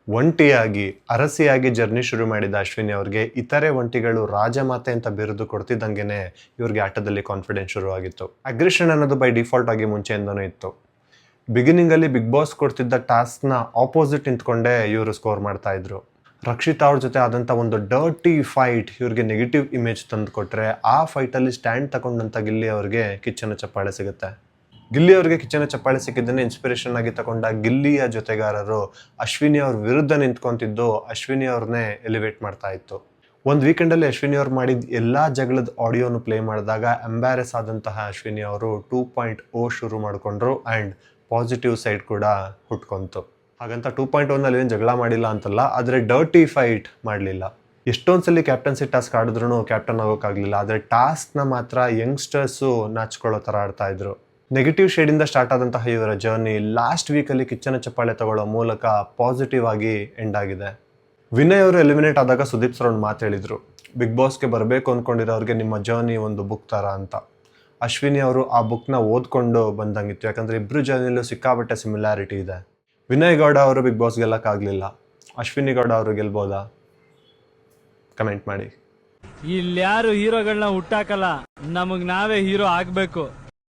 ಒಂಟಿಯಾಗಿ ಅರಸಿಯಾಗಿ ಜರ್ನಿ ಶುರು ಮಾಡಿದ ಅಶ್ವಿನಿ ಅವ್ರಿಗೆ ಇತರೆ ಒಂಟಿಗಳು ರಾಜಮಾತೆ ಅಂತ ಬಿರುದು ಕೊಡ್ತಿದ್ದಂಗೆನೆ ಇವ್ರಿಗೆ ಆಟದಲ್ಲಿ ಕಾನ್ಫಿಡೆನ್ಸ್ ಶುರುವಾಗಿತ್ತು. ಅಗ್ರೆಷನ್ ಅನ್ನೋದು ಬೈ ಡಿಫಾಲ್ಟ್ ಆಗಿ ಮುಂಚೆಯಿಂದನೂ ಇತ್ತು. ಬಿಗಿನಿಂಗ್ ಅಲ್ಲಿ ಬಿಗ್ ಬಾಸ್ ಕೊಡ್ತಿದ್ದ ಟಾಸ್ಕ್ನ ಆಪೋಸಿಟ್ ನಿಂತ್ಕೊಂಡೇ ಇವರು ಸ್ಕೋರ್ ಮಾಡ್ತಾ ಇದ್ರು. ರಕ್ಷಿತಾ ಅವ್ರ ಜೊತೆ ಆದಂಥ ಒಂದು ಡರ್ಟಿ ಫೈಟ್ ಇವ್ರಿಗೆ ನೆಗೆಟಿವ್ ಇಮೇಜ್ ತಂದು ಕೊಟ್ರೆ, ಆ ಫೈಟಲ್ಲಿ ಸ್ಟ್ಯಾಂಡ್ ತಗೊಂಡಂಥ ಗಿಲ್ಲಿ ಅವ್ರಿಗೆ ಕಿಚ್ಚನ ಚಪ್ಪಾಳೆ ಸಿಗುತ್ತೆ. ಗಿಲ್ಲಿ ಅವ್ರಿಗೆ ಕಿಚ್ಚನ ಚಪ್ಪಾಳೆ ಸಿಕ್ಕಿದ್ದನ್ನೇ ಇನ್ಸ್ಪಿರೇಷನ್ ಆಗಿ ತಗೊಂಡ ಗಿಲ್ಲಿಯ ಜೊತೆಗಾರರು ಅಶ್ವಿನಿ ಅವ್ರ ವಿರುದ್ಧ ನಿಂತ್ಕೊಂತಿದ್ದು ಅಶ್ವಿನಿ ಅವ್ರನ್ನೇ ಎಲಿವೇಟ್ ಮಾಡ್ತಾ ಇತ್ತು. ಒಂದು ವೀಕೆಂಡಲ್ಲಿ ಅಶ್ವಿನಿ ಅವ್ರು ಮಾಡಿದ ಎಲ್ಲ ಜಗಳದ ಆಡಿಯೋನು ಪ್ಲೇ ಮಾಡಿದಾಗ ಎಂಬ್ಯಾರೆಸ್ ಆದಂತಹ ಅಶ್ವಿನಿ ಅವರು 2.0 ಶುರು ಮಾಡಿಕೊಂಡ್ರು ಆ್ಯಂಡ್ ಪಾಸಿಟಿವ್ ಸೈಡ್ ಕೂಡ ಹುಟ್ಕೊಂತು. ಹಾಗಂತ 2.1ನಲ್ಲಿ ಏನು ಜಗಳ ಮಾಡಿಲ್ಲ ಅಂತಲ್ಲ, ಆದರೆ ಡರ್ಟಿ ಫೈಟ್ ಮಾಡಲಿಲ್ಲ. ಎಷ್ಟೊಂದು ಸಲ ಕ್ಯಾಪ್ಟನ್ಸಿ ಟಾಸ್ಕ್ ಆಡಿದ್ರೂ ಕ್ಯಾಪ್ಟನ್ ಆಗೋಕ್ಕಾಗಲಿಲ್ಲ. ಆದರೆ ಟಾಸ್ಕ್ನ ಮಾತ್ರ ಯಂಗ್ಸ್ಟರ್ಸು ನಾಚ್ಕೊಳ್ಳೋ ಥರ ಆಡ್ತಾ ಇದ್ರು. ನೆಗೆಟಿವ್ ಶೇಡಿಂದ ಸ್ಟಾರ್ಟ್ ಆದಂತಹ ಇವರ ಜರ್ನಿ ಲಾಸ್ಟ್ ವೀಕಲ್ಲಿ ಕಿಚ್ಚನ ಚಪ್ಪಾಳೆ ತಗೊಳ್ಳೋ ಮೂಲಕ ಪಾಸಿಟಿವ್ ಆಗಿ ಎಂಡ್ ಆಗಿದೆ. ವಿನಯ್ ಅವರು ಎಲಿಮಿನೇಟ್ ಆದಾಗ ಸುದೀಪ್ ಸರ್ ಒಂದು ಮಾತು ಹೇಳಿದರು, ಬಿಗ್ ಬಾಸ್ಗೆ ಬರಬೇಕು ಅಂದ್ಕೊಂಡಿರೋರಿಗೆ ನಿಮ್ಮ ಜರ್ನಿ ಒಂದು ಬುಕ್ ಥರ ಅಂತ. ಅಶ್ವಿನಿ ಅವರು ಆ ಬುಕ್ನ ಓದ್ಕೊಂಡು ಬಂದಂಗಿತ್ತು, ಯಾಕಂದರೆ ಇಬ್ಬರು ಜರ್ನಿಲೂ ಸಿಕ್ಕಾಪಟ್ಟೆ ಸಿಮಿಲಾರಿಟಿ ಇದೆ. ವಿನಯ್ ಗೌಡ ಅವರು ಬಿಗ್ ಬಾಸ್ ಗೆಲ್ಲಕ್ಕಾಗಲಿಲ್ಲ, ಅಶ್ವಿನಿ ಗೌಡ ಅವರು ಗೆಲ್ಬೋದಾ? ಕಮೆಂಟ್ ಮಾಡಿ. ಇಲ್ಯಾರು ಹೀರೋಗಳನ್ನ ಹುಟ್ಟಾಕಲ್ಲ, ನಮಗ್ ನಾವೇ ಹೀರೋ ಆಗ್ಬೇಕು.